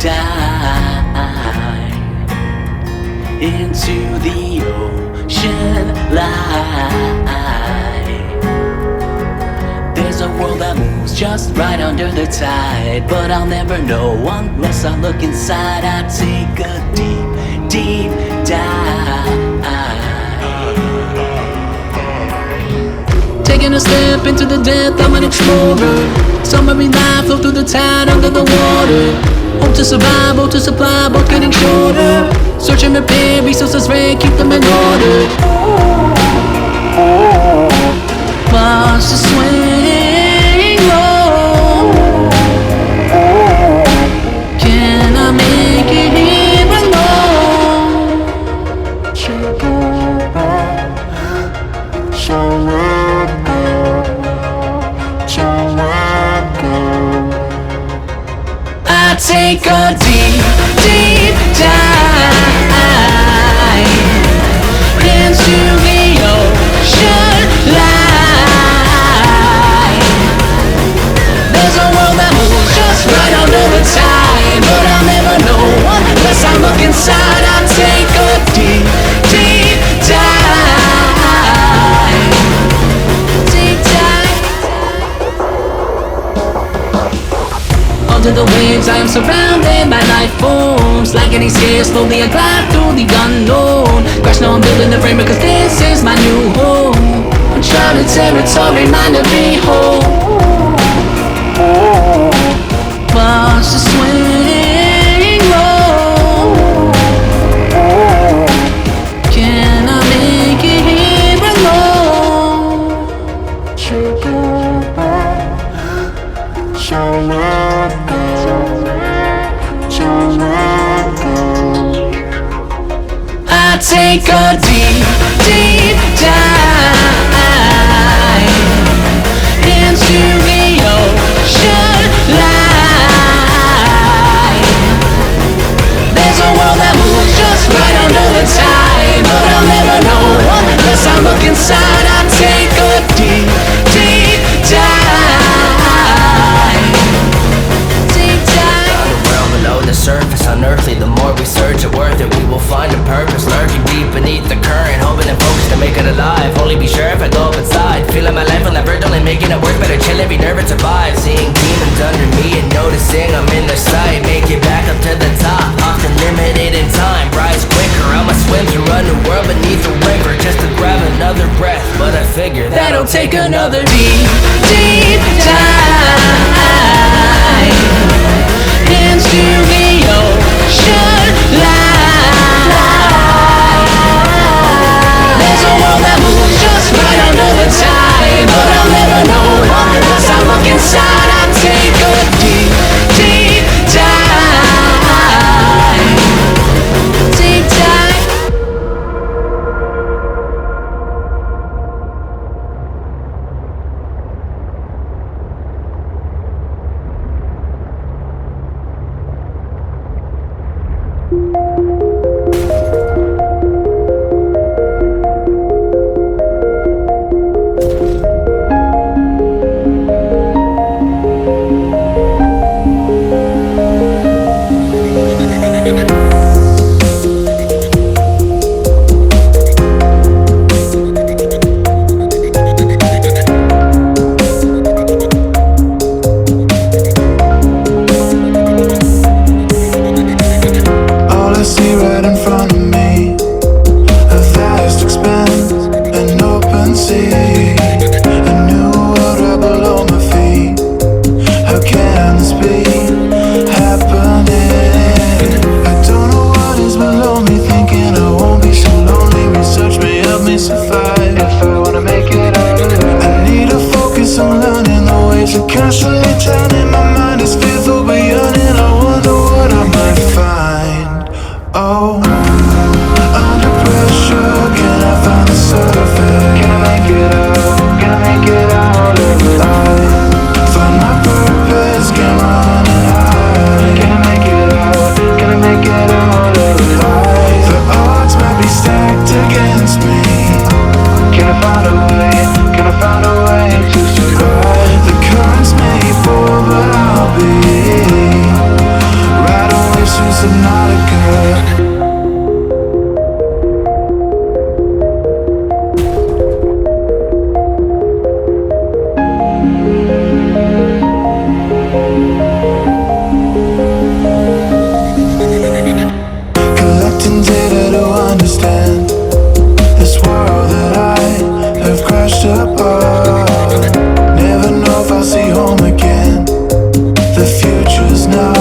dive into the ocean light. There's a world that moves just right under the tide, but I'll never know unless I look inside. I take a deep, deep dive, taking a step into the depth. I'm an explorer. Submarine life, flow through the tide under the water. Hope to survive, hope to supply, both getting shorter. Search and repair, resources rare, keep them in order. Watch the swing low. Can I make it here alone? I take a deep, deep dive into the ocean light. There's a world that moves just right under the tide, but I'll never know unless I look inside. I take a deep, deep dive. Deep dive. Under the waves I am surrounded by life forms. Like any scare, slowly I glide through the unknown. Crash, now I'm building the frame because this is my new home. Uncharted territory, mind to behold. Watch the swing low. Can I make it here alone? I take a deep, deep dive into the ocean light. There's a world that moves just right under the tide, but I'll never know unless I look inside. I take a deep, deep dive. Deep dive. The world below the surface, unearthly. The more we search it, worth it, we will find a purpose. Lurking deep beneath the current, hoping and focused to make it alive. Only be sure if I go up inside. Feeling my life will never, only making it work. Better chill every nerve and survive. Seeing demons under me and noticing I'm in their sight. Make it back up to the top, often limited in time. Rise quicker, I'ma swim through a new world beneath the river just to grab another breath. But I figure that'll take another deep, deep dive into the ocean light. There's a world that moves just right under the tide, but I'll never know unless I look inside. I take a deep, deep dive. through Subnautica. Collecting data to understand this world that I have crashed upon. Never know if I'll see home again. The future's now,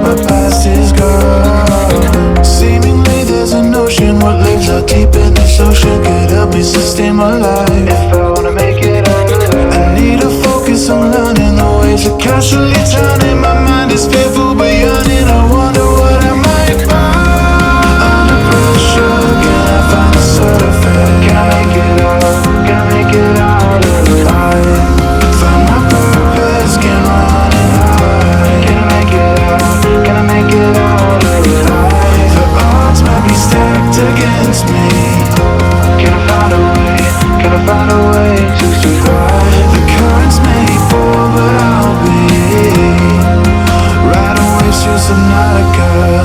my past is gone. Seemingly there's an ocean, what lives out deep in this ocean could help me sustain my life. If I wanna make it out alive, I need to focus on learning the ways of casually turning. My mind is fearful but yearning, I wonder what I might find. Under pressure, can I find the surface? Can I make it out? Can I make it out alive? Find my purpose, can run and hide. Can I make it out? Can I make it out alive? The odds might be stacked against me. Can I find a way? Can I find a way to survive? The currents may pull, but I'll be riding waves through Subnautica.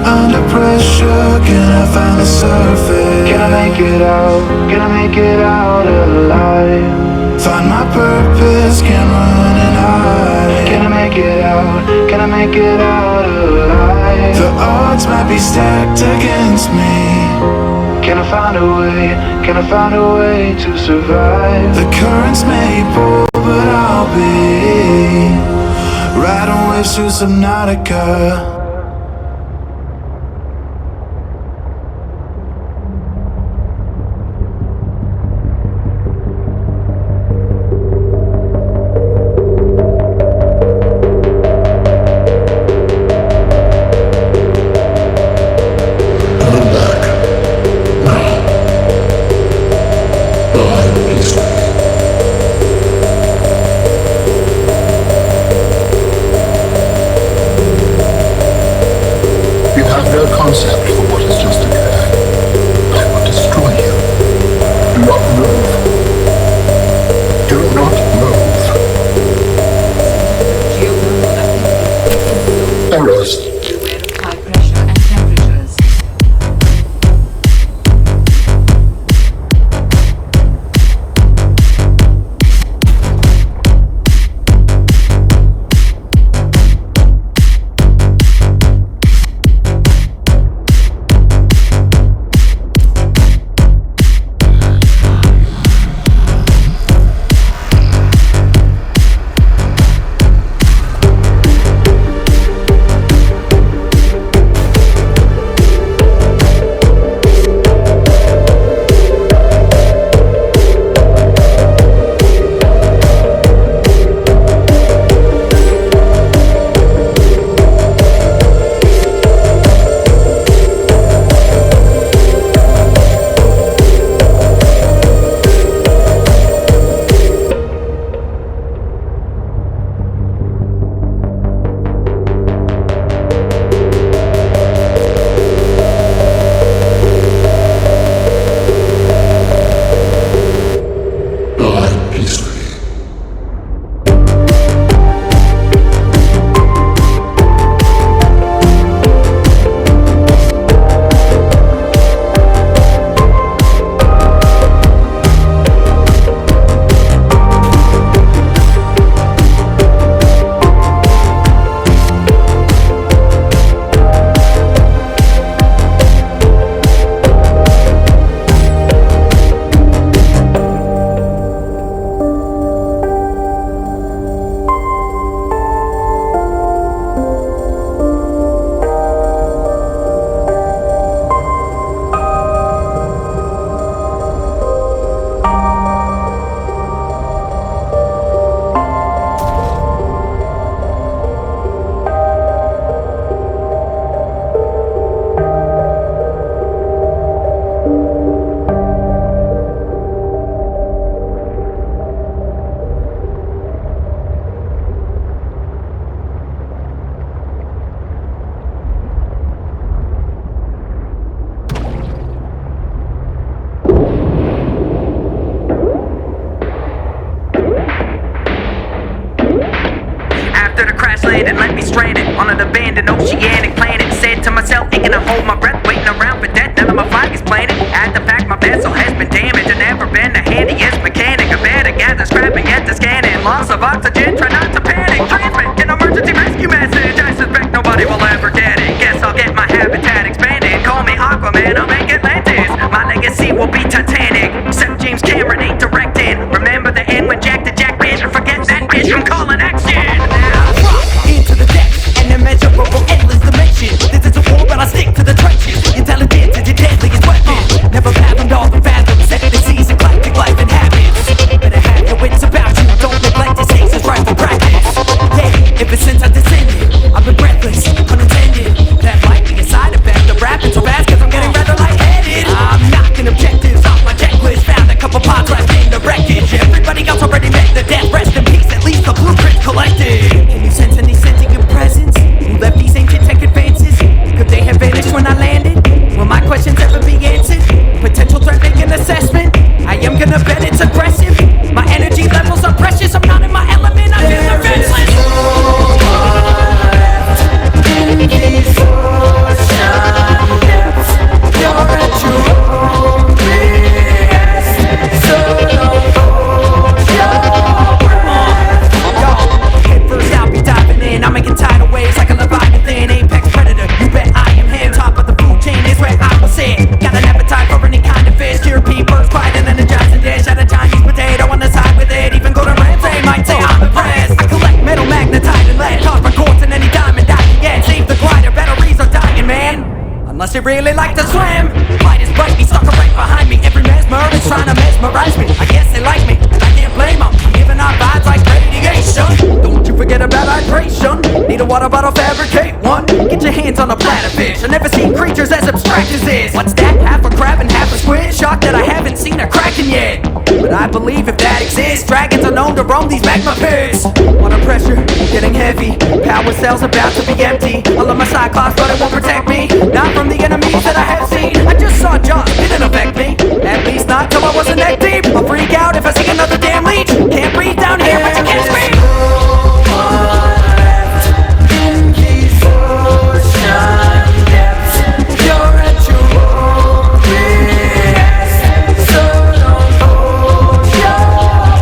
Under pressure, can I find the surface? Can I make it out? Can I make it out alive? Find my purpose, can run and hide. Can I make it out? Can I make it out alive? The odds might be stacked against me. Can I find a way? Can I find a way to survive? The currents may pull, but I'll be riding waves through Subnautica. Concept for what has just occurred. I will destroy you. Do not move. Do not move. Errors. Beware of high pressure and temperatures. After the crash landed, left me stranded on an abandoned ocean. oceanic planet. Said to myself, ain't gonna hold my breath, waiting around for death. None of my flag is planted. At the fact my vessel has been damaged and never been the handiest mechanic. I better gather scrap and get to scanning. Loss of oxygen, try not to panic. Transmit an emergency rescue message. I suspect nobody will ever get it. Guess I'll get my habitat expanded. Call me Aquaman, I'll make Atlantis. My legacy will be Titanic. Except James Cameron ain't directing. Remember the end when Jack the Jack bitch. Forget that bitch from calling action. Now drop into the depths and immeasurable endless dimensions. This is a war, but I stick to the trenches. Intelligence is your deadliest weapon. Never fathomed all the fathoms. Set the seas eclectic life and habits. Better have your wits about you. Don't neglect the stakes as right for practice. Yeah, ever since I descended, I've been breathless, unintended. That might be a side effect of rapping so fast, cause I'm getting rather lightheaded. I'm knocking objectives off my checklist. Found a couple pods left in the wreckage. Everybody else already met the death. Rest in peace, at least the blueprint collected. Can you sense any sentient presence? Who left these ancient tech advances? Could they have vanished when I landed? Will my questions ever be answered? Potential threat, make an assessment. I am gonna bet it's aggressive. My energy levels are precious. I'm not in my element, I feel defenseless. In these ocean depths, you're at your own risk. So don't hold your breath. Yo, head first, I'll be diving in. I'm making tidal waves like a leviathan, apex predator. You bet I am him. Top of the food chain is where I will sit. Got an appetite for any kind of fish. Your people's quiet and energizing dish. At a Chinese potato on the side with it. Even Gordon Ramsay might say I'm impressed. I collect metal, magnetite, and lead. Carbon quartz and any diamond I can get. Save the glider, batteries are dying, man. Unless you really like to swim. Light is bright, he's stuck right behind me. Every mesmer is trying to mesmerize me. I guess they like me, and I can't blame them. I'm giving out vibes like radiation. Don't you forget about hydration. Need a water bottle, fabricate one. Get your hands on a platter fish. I've never seen creatures as abstract as this. What's that? Half a crab and half a squid? Shocked that I haven't seen a kraken yet. But I believe if that exists, dragons are known to roam these magma pits. Water pressure, getting heavy. Power cells about to be empty. I love my cyclops, but it won't protect me. Not from the enemies that I have seen. I just saw Jaws, didn't affect me. At least not till I was a neck deep. I'll freak out if I see another damn leech. Can't breathe down here, but you can't scream. In these ocean depths, you're at your own risk. So don't hold your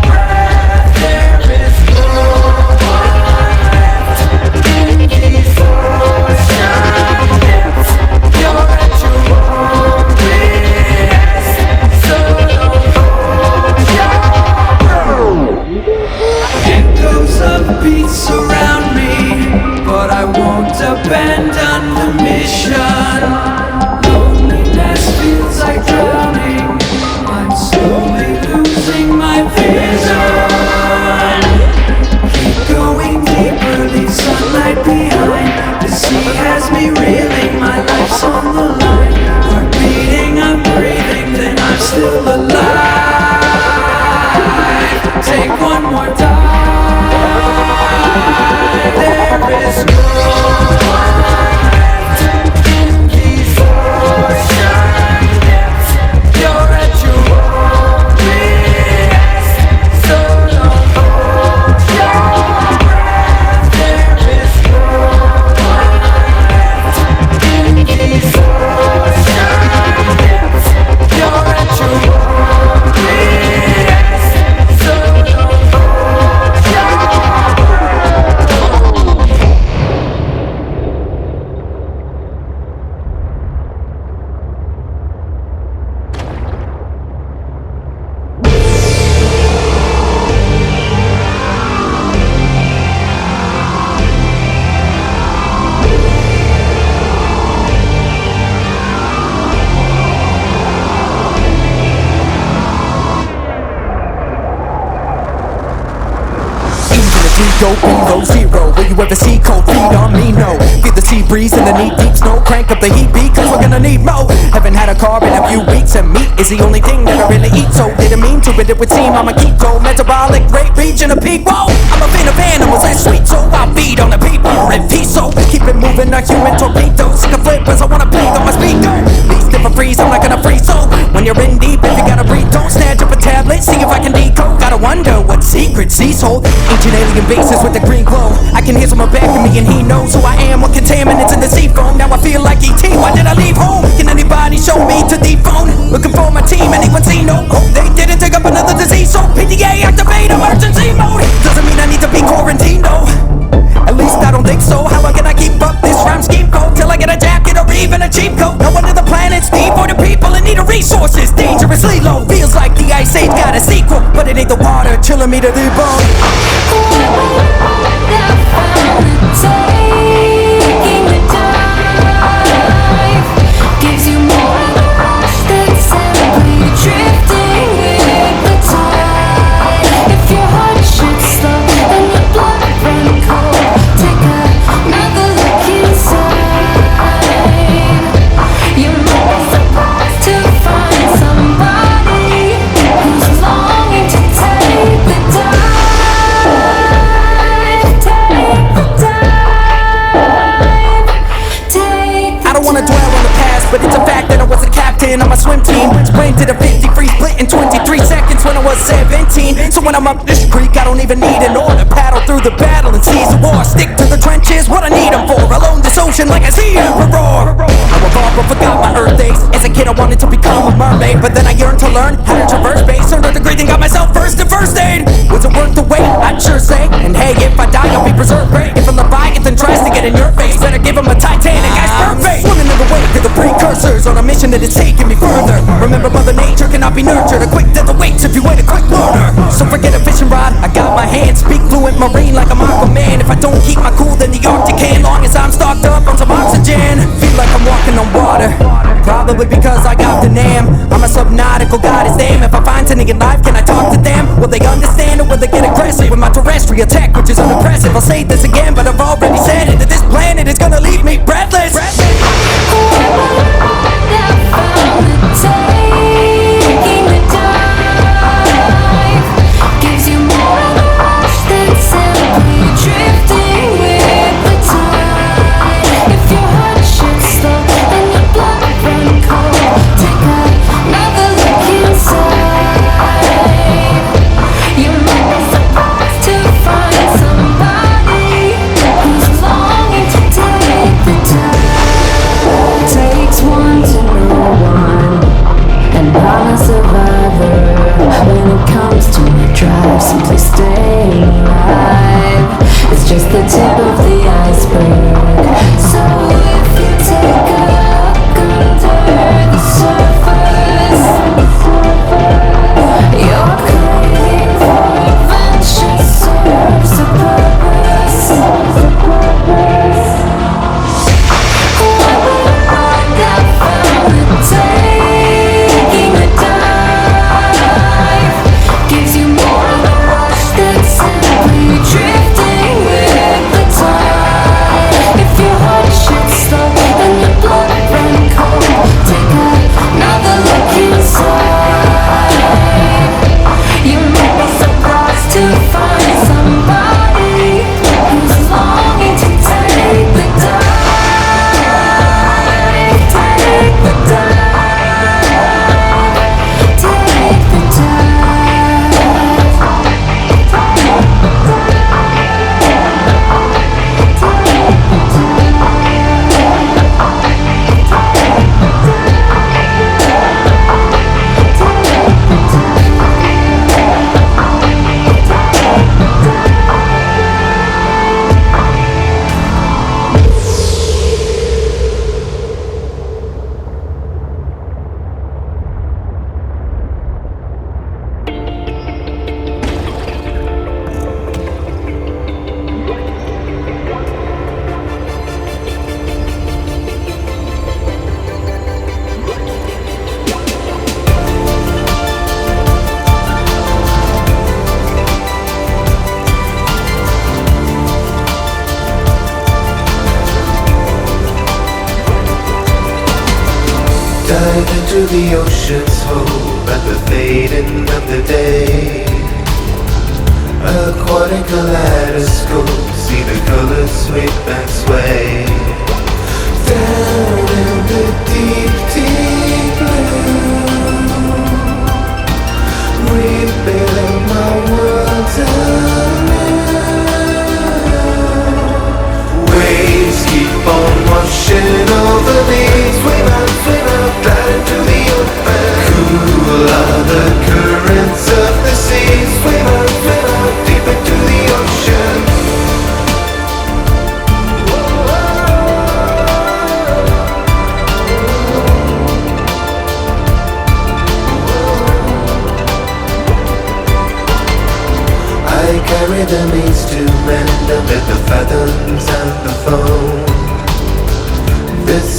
breath. There is no one left. In these ocean depths, you're at your own risk. So don't hold your breath. Echoes of beats surround me, but I won't abandon the mission. Loneliness feels like drowning. I'm slowly losing my vision. Keep going deeper, leave sunlight behind. The sea has me reeling, my life's on the line. Heart beating, I'm breathing, then I'm still alive. Take one more dive. There is no one left in these ocean depths. You're at your own risk. So don't hold your breath. There is no one left in these ocean depths. You're at your own risk. So don't hold your Go below zero. Will you ever see cold feet on me? No. Feel the sea breeze in the knee deep snow. Crank up the heat beat, cause we're gonna need more. Haven't had a carb in a few weeks, and meat is the only thing that I really eat. So didn't mean to, but it would seem I'm a keto. Metabolic rate reaching a peak. Whoa, I'm a fan of animals and sweet, so I feed on the people and peace. So keep it moving, a human torpedo. Sick of flippers, I wanna bleed on my speaker. These different freeze, I'm not gonna freeze. So when you're in deep, if you gotta breathe, don't snatch up a tablet. See if I can decode. Gotta wonder what secrets these hold. Ancient alien bases with the green glow. I can hear someone back of me and he knows who I am. What contaminants in this feel like E.T. Why did I leave home? Can anybody show me to the phone? Looking for my team, anyone see no hope? They didn't take up another disease, so PTA activate emergency mode. Doesn't mean I need to be quarantined, no. At least I don't think so. How can I keep up this rhyme scheme code till I get a jacket or even a cheap coat? No one to the planet's need for the people in need of resources. Dangerously low. Feels like the Ice Age got a sequel, but it ain't the water chilling me to the bone. Taking the dive gives you more of a rush than simply drifting with the tide. If your heart should stop and your blood run cold, take another look inside. You might be surprised to find somebody who's longing to take the dive. I don't wanna dwell on the past, but it's a fact that I was a captain on my swim team. Sprint to the 50 free split in 23 seconds when I was 17. So when I'm up this creek, I don't even need an order. Paddle through the battle and seize the war. Stick to the trenches, what I need them for. I'll own this ocean like a sea emperor. I evolved but forgot my earth days. As a kid I wanted to become a mermaid, but then I yearned to learn how to traverse space. Earned a degree, then got myself first in first aid. Was it worth the wait? I'd sure say. And hey, if I die I'll be preserved great. If a Leviathan tries to get in your face, better give him a Titanic iceberg face. Swimming in the wake of the precursors on a mission that is taking me further. Remember, Mother Nature cannot be nurtured. A quick death awaits if you wait a quick murder. So forget a fishing rod, I got my hands. Speak fluent marine like I'm Aquaman. If I don't keep my cool, then the Arctic can. Long as I'm stocked up on some oxygen. Feel like I'm walking on water, probably because I got the name. I'm a subnautical goddess, damn. If I find sentient life, can I talk to them? Will they understand or will they get aggressive with my terrestrial tech, which is unimpressive? I'll say this again, but I've already said it, that this planet is gonna leave me breathless. Taking the dive gives you more of a rush than simply drifting with the tide. If your heart should stop and your blood run cold, take another look inside. You might be surprised to find somebody who's longing to take the dive. Takes one to know one, and I'm a survivor. When it comes to my drive, simply staying alive, it's just the tip of the iceberg. So if you take a look under the surface, your craving for adventure serves a purpose. Taking the dive gives you more of a rush than simply drifting with the tide. If your heart should stop and your blood run cold, take another look inside. You might be surprised to find somebody who's longing to take the dive. Take the dive. Dive into the ocean's hold at the fading of the day. Aquatic kaleidoscope, see the colors sweep and sway. Down in the deep, deep blue, rebuild my world anew. Waves keep on washing over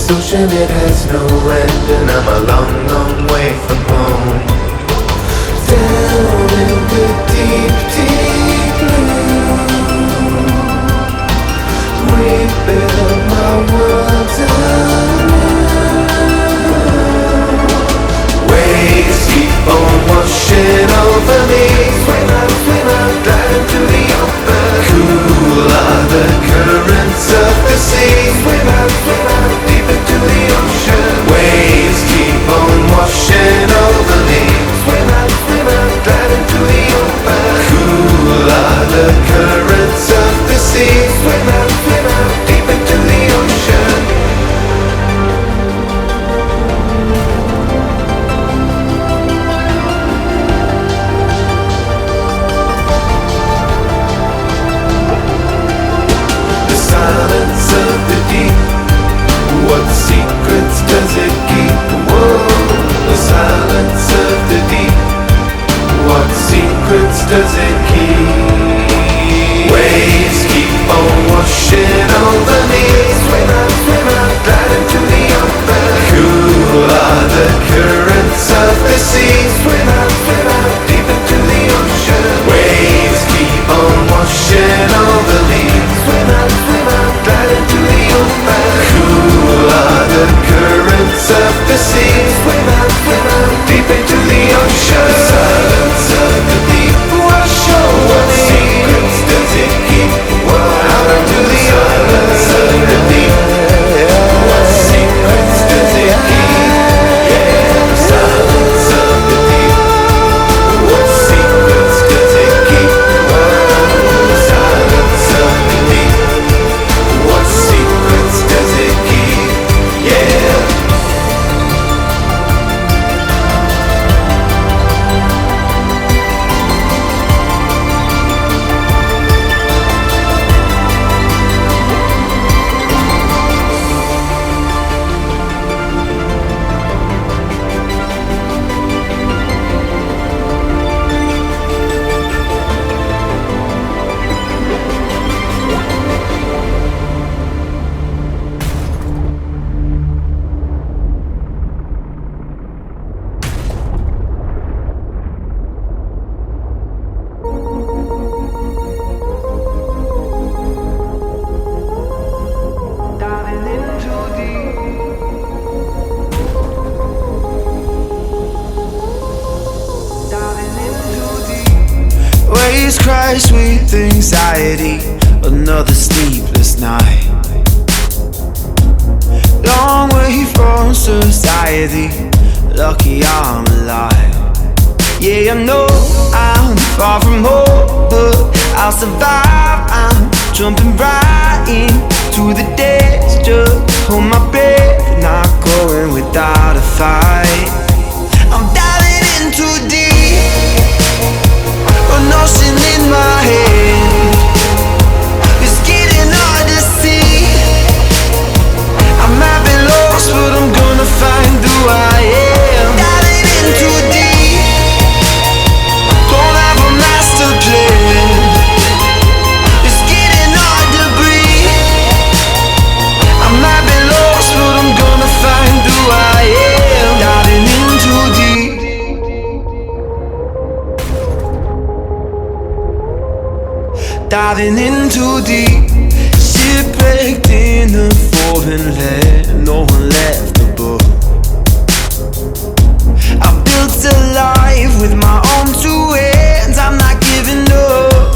this ocean, it has no end, and I'm a long, long way from home. Down in the deep, deep blue, we build my world anew. Waves keep on washing over me. Swim out, dive into the open. Cool are the currents of the sea. Swim out, deep into the ocean. Waves keep on washing over me. Swim out, dive into the open. Cool are the currents of the sea. Swim out, deep into the ocean. The silence of the deep, what secrets does it keep? Whoa, the silence of the deep, what secrets does it keep? Waves keep on washing over me. Swim out, dive into the open. Cool are the currents of the sea. Swim out, deep into the ocean. Waves keep on washing over me. Swim out, dive into the open. Cool are the currents of the sea. Swim out, deep into the ocean. The silence of the deep, wash over me. What secrets does it keep? Out into the silence of the deep. What secrets does it keep? Yeah, the silence of the deep. What secrets does it keep? The silence of the deep. What secrets does it keep? Yeah. Waves crash with anxiety, another sleepless night. Long way from society, lucky I'm alive. Yeah, I know I'm far from home, but I'll survive. I'm jumping right into the days, just hold my breath, not going without a fight. I'm diving in too deep, an ocean in my hand. It's getting hard to see. I might be lost, but I'm gonna find who I am. Diving in too deep, don't have a master plan. It's getting hard to breathe. I might be lost, but I'm gonna find who I am. Diving in too deep. Diving in too deep, shipwrecked in a foreign land, no one left above. I built a life with my own two hands, I'm not giving up.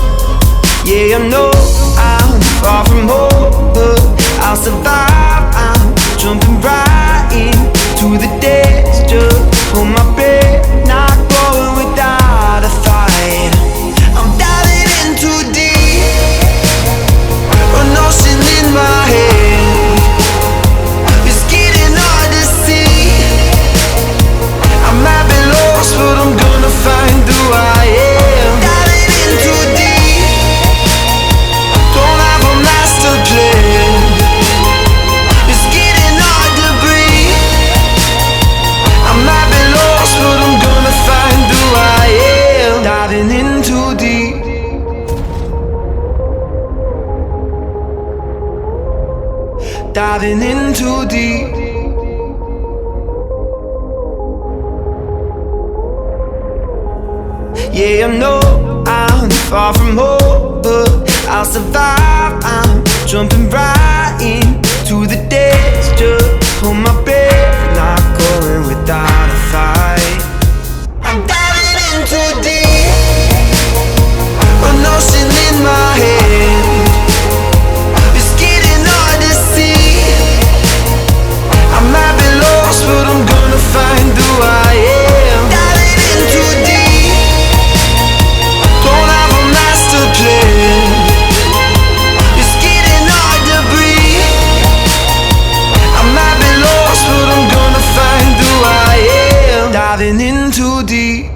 Yeah, I know I'm far from home, but I'll survive. I'm jumping right into the days, just hold my breath, not going without a fight. I'm diving in too deep, an ocean in my head. diving in too deep. Yeah, I know I'm far from home, but I'll survive. I'm jumping right into the days. Just hold my breath, not going without a fight. I'm diving in too deep, an ocean in my head. It's getting hard to see. I might be lost, but I'm gonna find who I am. Diving in too deep, don't have a master plan. It's getting hard to breathe. I might be lost, but I'm gonna find who I am. Diving in too deep.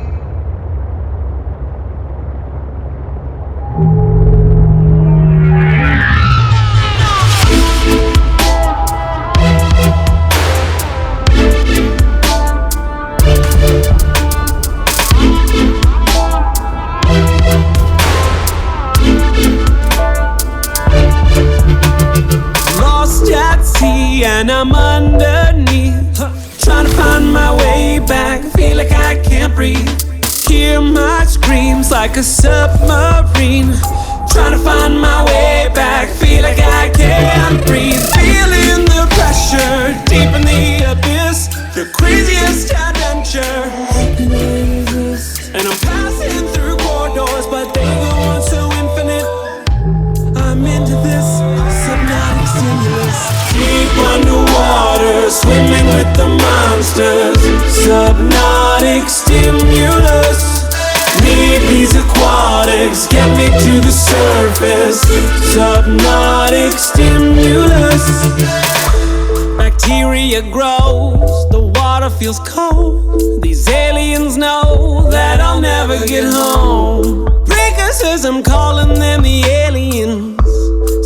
Lost at sea and I'm underneath, trying to find my way back. Feel like I can't breathe. Hear my screams like a submarine. Trying to find my way back. Feel like I can't breathe. Feeling the pressure deep in the abyss. The craziest adventure. And I'm passing through corridors, but they go on so infinite. I'm into this subnautic stimulus. Deep underwater, swimming with the monsters. Subnautic stimulus. Need these aquatics, get me to the surface. Subnautic stimulus. Bacteria grows, the water feels cold. These aliens know that I'll never get home. Breaker says I'm calling them the aliens.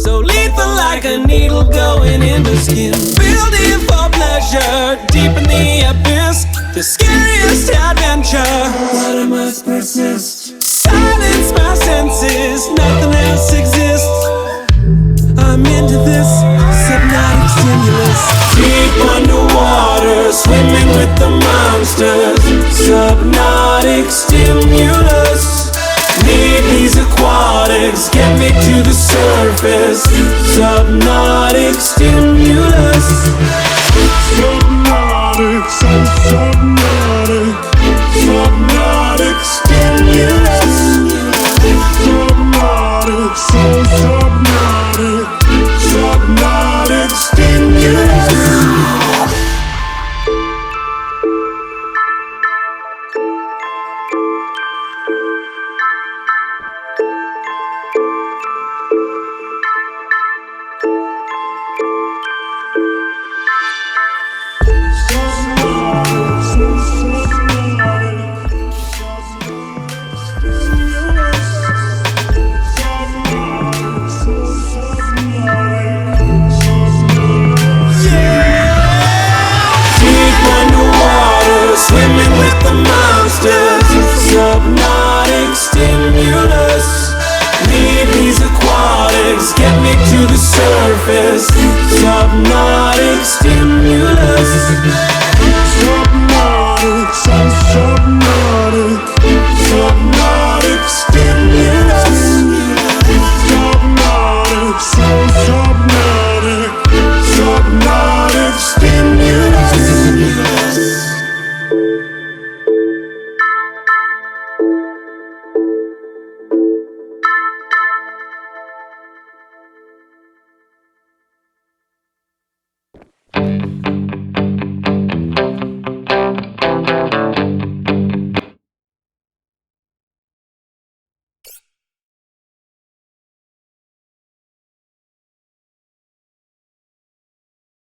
So lethal like a needle going into skin. Building for pleasure, deep in the abyss. The scariest adventure, but I must persist. Silence my senses, nothing else exists. I'm into this subnautic stimulus. Deep underwater, swimming with the monsters. Subnautic stimulus. Need these aquatics, get me to the surface. Subnautic stimulus. Subnautic, so subnautic. Subnautic stimulus. Subnautic, so subnautic. Subnautic stimulus. Swimming with the monsters. Subnautic stimulus. Need these aquatics, get me to the surface. Subnautic stimulus.